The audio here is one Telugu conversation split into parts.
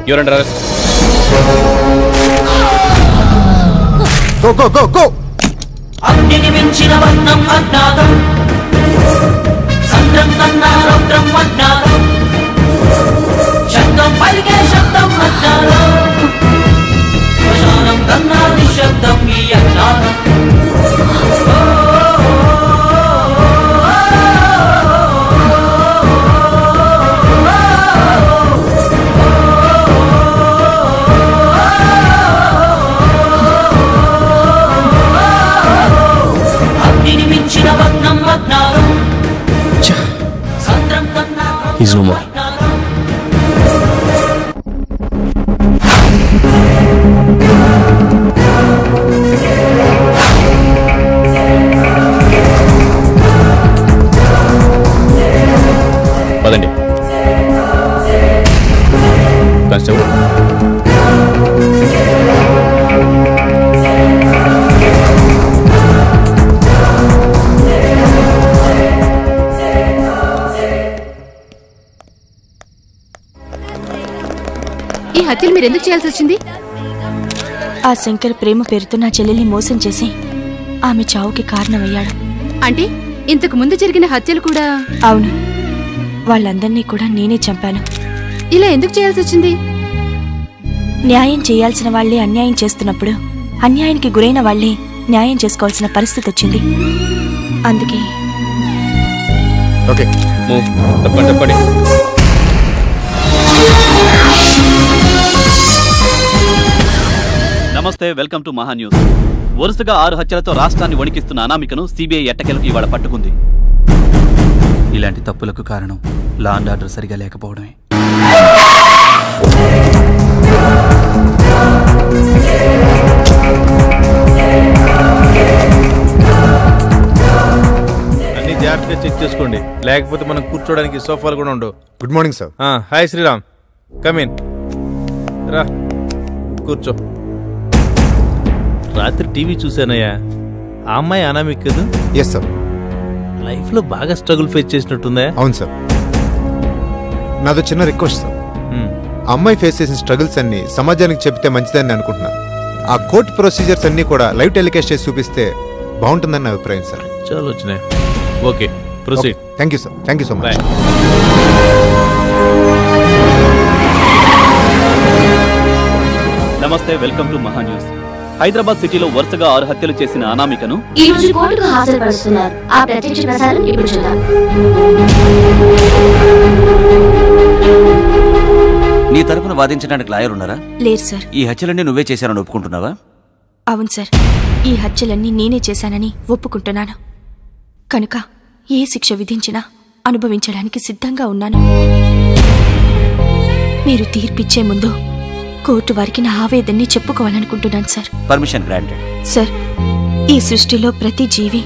You're under arrest. Go, go, go, go! అగ్నిని మించిన వర్ణం అజ్ఞాతం, సంద్రం కన్నా రౌద్రం అజ్ఞాతం, శబ్దం పలికే శబ్దం అజ్ఞాతం, శ్మశానం కన్నా నిశ్శబ్దం ఈ అజ్ఞాతం. He's no more. పదండి. కానిస్టేబుల్ ఈ హత్యలు మీరు ఎందుకు చేయాల్సి వచ్చింది? ఆ శంకర్ ప్రేమ పేరుతో నా చెల్లెల్ని మోసం చేసి ఆమె చావుకి కారణమయ్యాడు. అంటే ఇంతకు ముందు జరిగిన హత్యలు కూడా? అవును, వాళ్ళందరినీ కూడా నేనే చంపాను. ఇలా ఎందుకు చేయాల్సి వచ్చింది? న్యాయం చేయాల్సిన వాళ్లే అన్యాయం చేస్తున్నప్పుడు అన్యాయానికి గురైన వాళ్లే న్యాయం చేసుకోవాల్సిన పరిస్థితి వచ్చింది. అందుకే ఓకే తప్పండి. నమస్తే, వెల్కమ్ టు మహా న్యూస్. వరుసగా 6 హత్యలతో రాష్ట్రాన్ని వణికిస్తున్న అనామికను సిబిఐ ఎట్టకేలకు ఇవాళ పట్టుకుంది. ఇలాంటి తప్పులకు కారణం లా అండ్ ఆర్డర్ సరిగా లేకపోవడమే. అన్ని జాగ్రత్తగా చెక్ చేసుకోండి, లేకపోతే మనం కూర్చోడానికి సోఫాలు కూడా ఉండవు. Good morning sir. Hi Sriram, come in రా కూర్చో. రాత్రి టీవీ చూశానయ్యా. ఆ అమ్మాయి అనామిక్ కదా? Yes sir. లైఫ్లో బాగా స్ట్రగుల్ ఫేస్ చేసినట్టుందా? అవును సార్. నాదో చిన్న రిక్వెస్ట్ సార్. ఆ అమ్మాయి ఫేస్ చేసిన స్ట్రగుల్స్ అన్ని సమాజానికి చెప్తే మంచిదని అనుకుంటున్నాను. ఆ కోర్టు ప్రొసీజర్స్ అన్ని కూడా లైవ్ టెలికాస్ట్ చేసి చూపిస్తే బాగుంటుందని నా అభిప్రాయం సార్. చాలా వచ్చినాయి. Okay, proceed. Thank you sir. Thank you so much. నమస్తే, వెల్కమ్ టు మహా న్యూస్. హైదరాబాద్ సిటీలో వరుసగా 6 హత్యలు చేసిన అనామికను ఈ రోజు కోర్టుకు హాజరుపరుస్తున్నారు. ఆ ప్రత్యక్ష ప్రసారం ఇప్పుడు చూద్దాం. నీ తరపున వాదించడానికి లాయర్ ఉన్నారా? లేరు సార్. ఈ హత్యలన్నీ నువ్వే చేశానని ఒప్పుకుంటున్నావా? అవును సార్, ఈ హత్యలన్నీ నేనే చేశానని ఒప్పుకుంటున్నాను. కనుక ఏ శిక్ష విధించినా అనుభవించడానికి సిద్ధంగా ఉన్నాను. మీరు తీర్పిచ్చే ముందు కోర్టు వారికి నా ఆవేదన్ని చెప్పుకోవాలనుకుంటున్నాను సార్. Permission granted. సార్, ఈ సృష్టిలో ప్రతి జీవి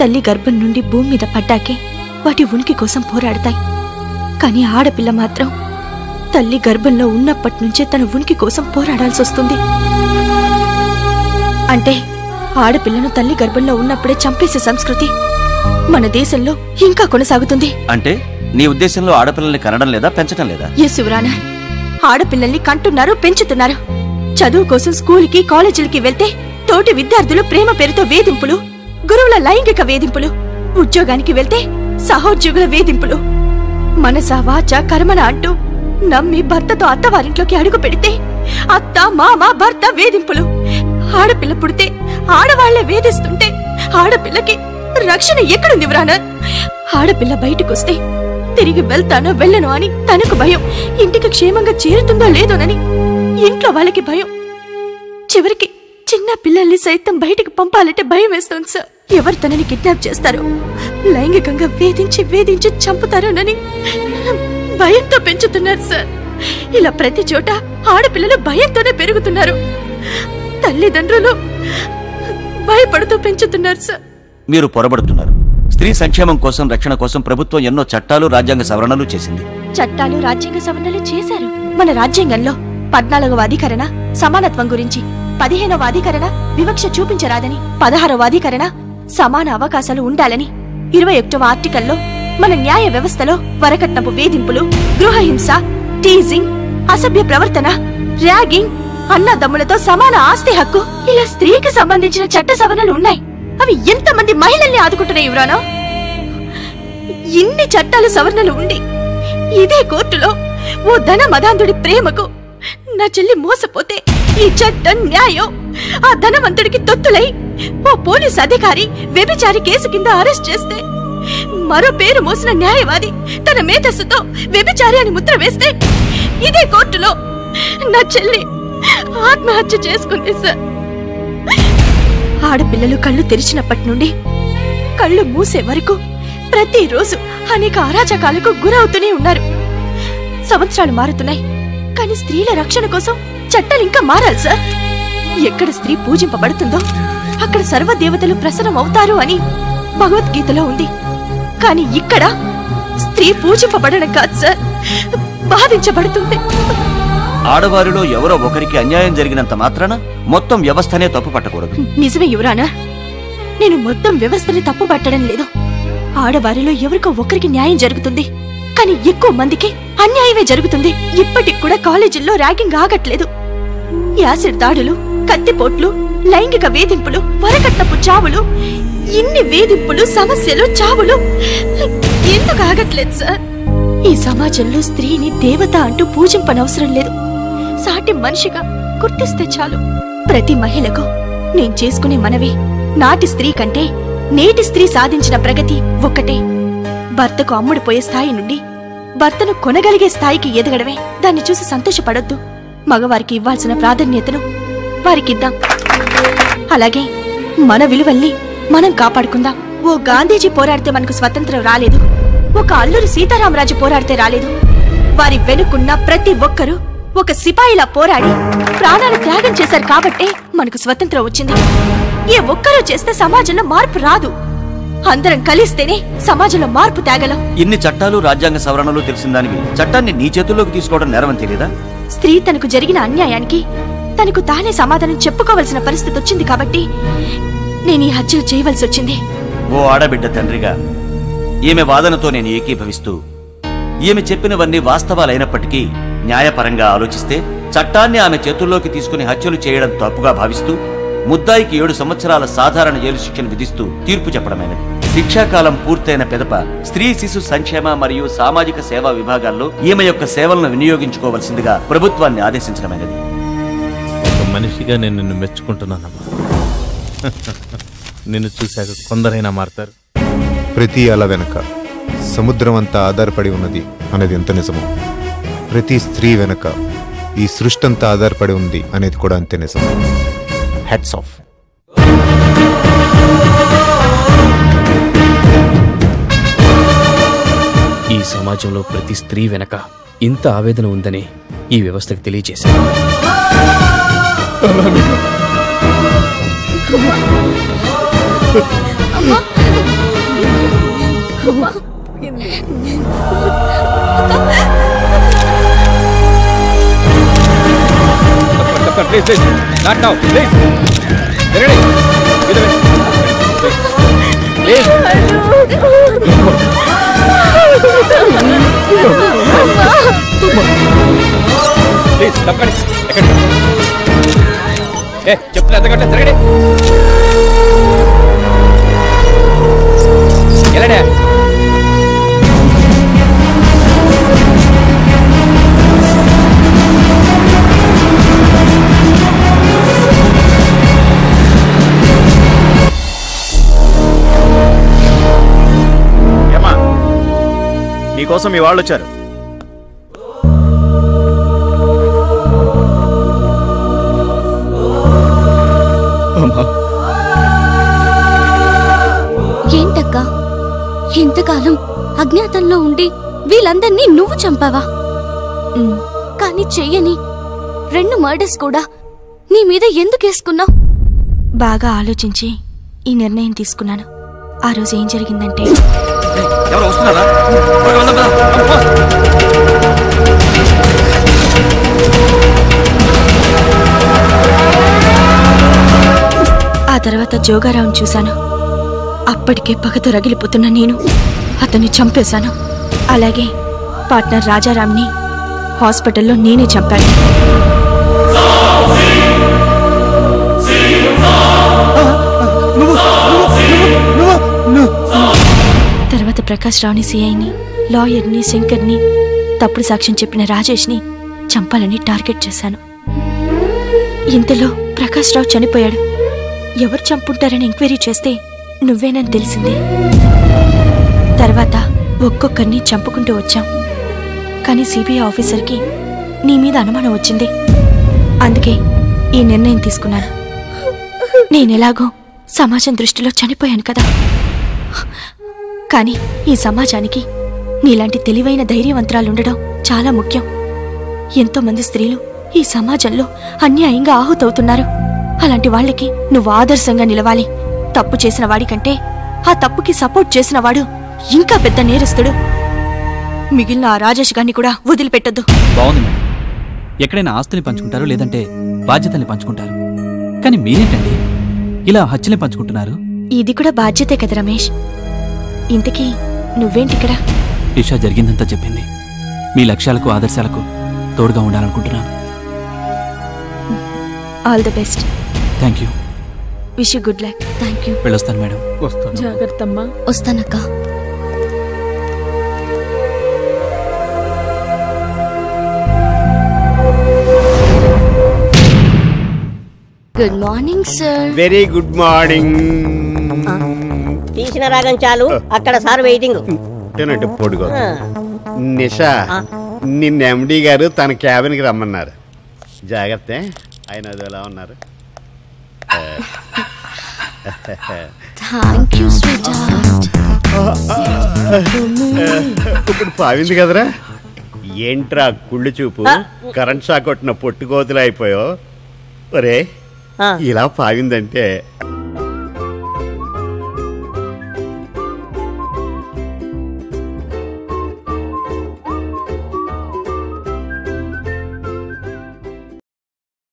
తల్లి గర్భం నుండి భూమి మీద పడ్డాకే వాటి ఉనికి కోసం పోరాడతాయి. కానీ ఆడపిల్ల మాత్రం తల్లి గర్భంలో ఉన్నప్పటి నుంచే తన ఉనికి కోసం పోరాడాల్సి వస్తుంది. అంటే ఆడపిల్లను తల్లి గర్భంలో ఉన్నప్పుడే చంపేసే సంస్కృతి మన దేశంలో ఇంకా కొనసాగుతుంది. అంటే నీ ఉద్దేశంలో ఆడపిల్లల్ని కనడం లేదా, పెంచడం లేదా? ఎస్ యువరానా, ఆడపిల్లల్ని కంటున్నారు, పెంచుతున్నారు. చదువు కోసం స్కూలుకి కాలేజీలకి వెళ్తే తోటి విద్యార్థులు ప్రేమ పేరుతో వేధింపులు, గురువుల లైంగిక వేధింపులు, ఉద్యోగానికి వెళ్తే సహోద్యోగుల వేధింపులు, మనస వాచ కర్మన అంటూ నమ్మి భర్తతో అత్తవారింట్లోకి అడుగు పెడితే అత్త మామ భర్త వేధింపులు. ఆడపిల్ల పుడితే ఆడవాళ్లే వేధిస్తుంటే ఆడపిల్లకి రక్షణ ఎక్కడుంది వ్రానా? ఆడపిల్ల బయటకొస్తే తిరిగి వెళ్తానో వెళ్ళను అని తనకు భయం, ఇంటికి క్షేమంగా చేరుతుందో లేదోనని ఇంట్లో వాళ్ళకి భయం, చివరికి చిన్న పిల్లల్ని సైతం బయటికి పంపాలంటే భయం వేస్తోంది సార్. ఎవరు తనని కిడ్నాప్ చేస్తారో, లైంగికంగా వేధించి చంపుతారోనని భయంతో పెంచుతున్నారు సార్. ఇలా ప్రతి చోట ఆడపిల్లలు భయంతోనే పెరుగుతున్నారు. తల్లిదండ్రులు భయపడుతూ పెంచుతున్నారు సార్. మీరు పొరబడుతున్నారు. స్త్రీ సంక్షేమం కోసం, రక్షణ కోసం ప్రభుత్వం ఎన్నో చట్టాలు, రాజ్యాంగ సవరణలు చేసింది. చట్టాలు రాజ్యాంగ సవరణలు చేశారు. మన రాజ్యాంగంలో 14వ అధికరణ సమానత్వం గురించి, 15వ అధికరణ వివక్ష చూపించరాదని, 16వ అధికరణ సమాన అవకాశాలు ఉండాలని, 21వ ఆర్టికల్లో మన న్యాయ వ్యవస్థలో వరకట్నపు వేధింపులు, గృహహింస, టీజింగ్, అసభ్య ప్రవర్తన, ర్యాగింగ్, అన్నదమ్ములతో సమాన ఆస్తి హక్కు, ఇలా స్త్రీకి సంబంధించిన చట్ట సవరణలు ఉన్నాయి. అవి ఎంతమంది మహిళల్ని ఆదుకుంటున్నాయి యువరానో? ఇన్ని చట్టాలు సవరణలు ఉండి ఇదే కోర్టులో ఓ ధన మదాంధుడి ప్రేమకు నా చెల్లి మోసపోతే ఈ చట్టం న్యాయం ఆ ధనవంతుడికి తొత్తులై ఓ పోలీస్ అధికారి వ్యభిచారి కేసు కింద అరెస్ట్ చేస్తే, మరో పేరు మోసిన న్యాయవాది తన మేధస్సుతో వ్యభిచారి అని ముద్ర వేస్తే, ఇదే కోర్టులో నా చెల్లి ఆత్మహత్య చేసుకుంది సార్. ఆడపిల్లలు కళ్ళు తెరిచినప్పటి నుండి కళ్ళు మూసే వరకు ప్రతిరోజు అనేక అరాచకాలకు గురవుతూనే ఉన్నారు. సంవత్సరాలు మారుతున్నాయి, కానీ స్త్రీల రక్షణ కోసం చట్టాలు ఇంకా మారాలి సార్. ఎక్కడ స్త్రీ పూజింపబడుతుందో అక్కడ సర్వదేవతలు ప్రసన్నం అవుతారు అని భగవద్గీతలో ఉంది. కానీ ఇక్కడ స్త్రీ పూజింపబడడం కాదు సార్, బాధించబడుతుంది. ఆడవారిలో ఎవరో ఒకరికి అన్యాయం జరిగినంత మాత్రాన మొత్తం వ్యవస్థనే తప్పు పట్టకూడదు. నిజమే యువరానా, నేను మొత్తం వ్యవస్థని తప్పు పట్టడం లేదు. ఆడవారిలో ఎవరికో ఒకరికి న్యాయం జరుగుతుంది, కానీ ఎక్కువ మందికి అన్యాయమే జరుగుతుంది. ఇప్పటికి కూడా కాలేజీల్లో ర్యాగింగ్ ఆగట్లేదు. యాసిడ్ దాడులు, కత్తిపోట్లు, లైంగిక వేధింపులు, వరకట్నపు చావులు, ఇన్ని వేధింపులు, సమస్యలు, చావులు ఎందుకు ఆగట్లేదు సార్? ఈ సమాజంలో స్త్రీని దేవత అంటూ పూజింపనవసరం లేదు, సాటి మనిషిగా గుర్తిస్తే చాలు. ప్రతి మహిళకు నేను చేసుకునే మనవి, నాటి స్త్రీ కంటే నేటి స్త్రీ సాధించిన ప్రగతి ఒక్కటే. భర్తకు అమ్ముడుపోయే స్థాయి నుండి భర్తను కొనగలిగే స్థాయికి ఎదగడమే. దాన్ని చూసి సంతోషపడొద్దు. మగవారికి ఇవ్వాల్సిన ప్రాధాన్యతను వారికిద్దాం. అలాగే మన విలువల్ని మనం కాపాడుకుందాం. ఓ గాంధీజీ పోరాడితే మనకు స్వతంత్రం రాలేదు, ఒక అల్లూరి సీతారామరాజు పోరాడితే రాలేదు. వారి వెనుకున్న ప్రతి ఒక్కరూ ఒక సిపాయిలా పోరాడి ప్రాణాలు త్యాగం చేశారు కాబట్టే మనకు స్వతంత్రం వచ్చింది. ఏ ఒక్కరూ చేస్తే సమాజంలో మార్పు రాదు. అందరం కలిస్తేనే సమాజంలో మార్పు తేగలం. ఇన్ని చట్టాలు రాజ్యాంగ సవరణలు తెలిసిన దానికి చట్టాన్ని నీ చేతుల్లోకి తీసుకోవడం నేరమని తెలియదా? స్త్రీ తనకు జరిగిన అన్యాయానికి తనకు తానే సమాధానం చెప్పుకోవలసిన పరిస్థితి వచ్చింది కాబట్టి నేను ఈ హత్యలు చేయవలసి వచ్చింది. ఓ ఆడబిడ్డ తండ్రిగా ఈమె వాదనతో నేను ఏకీభవిస్తూ, ఈమె చెప్పినవన్నీ వాస్తవాలైనప్పటికీ న్యాయపరంగా ఆలోచిస్తే చట్టాన్ని ఆమె చేతుల్లోకి తీసుకుని హత్యలు చేయడం తప్పుగా భావిస్తూ ముద్దాయికి 7 సంవత్సరాల సాధారణ జైలు శిక్షను విధిస్తూ తీర్పు చెప్పడమైనది. శిక్షాకాలం పూర్తయిన పిదప స్త్రీ శిశు సంక్షేమ మరియు సామాజిక సేవా విభాగాల్లో ఈమె యొక్క సేవలను వినియోగించుకోవలసిందిగా ప్రభుత్వాన్ని ఆదేశించడమైనది. ఒక మనిషిగా నేను నిన్ను మెచ్చుకుంటున్నానమ్మా. నిన్ను చూశాక కొందరైనా మారతారు. ప్రతి అల వెనక సముద్రం అంతా ఆధారపడి ఉన్నది అనేది ఎంత నిజమో, ప్రతి స్త్రీ వెనక ఈ సృష్టి అంతా ఆధారపడి ఉంది అనేది కూడా అంతే నిజం. Heads of. ఈ సమాజంలో ప్రతి స్త్రీ వెనక ఇంత ఆవేదన ఉందని ఈ వ్యవస్థకు తెలియజేశారు. Please, please, not now, please. Get ready. Get ready. Please. Please, తప్పకండి. ఎక్కడికి? చెప్తున్నా ఎత్తకండి. జరగండి. వెళ్ళండి. నీకోసం మీ వాళ్ళు వచ్చారు. ఏంటక్కా, ఇంతకాలం అజ్ఞాతంలో ఉండి వీళ్ళందర్నీ నువ్వు చంపావా? కానీ చెయ్యని 2 మర్డర్స్ కూడా నీ మీద ఎందుకేసుకున్నావు? బాగా ఆలోచించి ఈ నిర్ణయం తీసుకున్నాను. ఆ రోజు ఏం జరిగిందంటే ఎవరు వస్తున్నారా? ఆ తర్వాత జోగారావుని చూశాను. అప్పటికే పగతో రగిలిపోతున్న నేను అతన్ని చంపేశాను. అలాగే పార్ట్నర్ రాజారాంని హాస్పిటల్లో నేనే చంపాను. తర్వాత ప్రకాష్ రావుని సిఐని, లాయర్ని, శంకర్ని, తప్పుడు సాక్ష్యం చెప్పిన రాజేష్ని చంపాలని టార్గెట్ చేశాను. ఇంతలో ప్రకాష్ రావు చనిపోయాడు. ఎవరు చంపుంటారని ఎంక్వైరీ చేస్తే నువ్వేనని తెలిసింది. తర్వాత ఒక్కొక్కరిని చంపుకుంటూ వచ్చాం. కానీ సిబిఐ ఆఫీసర్కి నీ మీద అనుమానం వచ్చింది. అందుకే ఈ నిర్ణయం తీసుకున్నాను. నేనెలాగో సమాజం దృష్టిలో చనిపోయాను కదా. కానీ ఈ సమాజానికి నీలాంటి తెలివైన ధైర్యవంతరాలుండడం చాలా ముఖ్యం. ఎంతోమంది స్త్రీలు ఈ సమాజంలో అన్యాయంగా ఆహుతవుతున్నారు. అలాంటి వాళ్ళకి నువ్వు ఆదర్శంగా నిలవాలి. తప్పు చేసిన వాడికంటే ఆ తప్పుకి సపోర్ట్ చేసిన వాడు ఇంకా పెద్ద నేరస్తుడు. మిగిలిన ఆ రాజేష్ గారిని కూడా వదిలిపెట్టొద్దు. బాగుంది మేడం. ఎక్కడైనా ఆస్తుని పంచుకుంటారు, లేదంటే బాధ్యతల్ని పంచుకుంటారు. కానీ మీరేంటండి ఇలా హత్యల్ని పంచుకుంటున్నారు? ఇది కూడా బాధ్యతే కదా రమేష్. ఇంతకీ నువ్వేంటిక్కడ? ఇషా జరిగిందంతా చెప్పింది. మీ లక్ష్యాలకు ఆదర్శాలకు తోడుగా ఉండాలనుకుంటున్నాను. All the best. Thank you. Wish you good luck. Thank you. వెళ్ళొస్తాను మేడం. జాగ్రత్త అమ్మా. వస్తానక్క. Good morning sir. Very good morning. తీసిన రాగం చాలు, అక్కడ సార్ వెయిటింగ్. పొడుగు నిషా, నిన్న ఎండి గారు తన క్యాబిన్కి రమ్మన్నారు. జాగ్రత్త. ఆయన అది ఎలా ఉన్నారు? Thank you sweet heart. ఇప్పుడు పావింది కదరా. ఏంట్రా కుళ్ళు చూపు, కరెంట్ షాక్ కొట్టిన పొట్టుకోతులు అయిపోయావు. ఒరే ఇలా పావిందంటే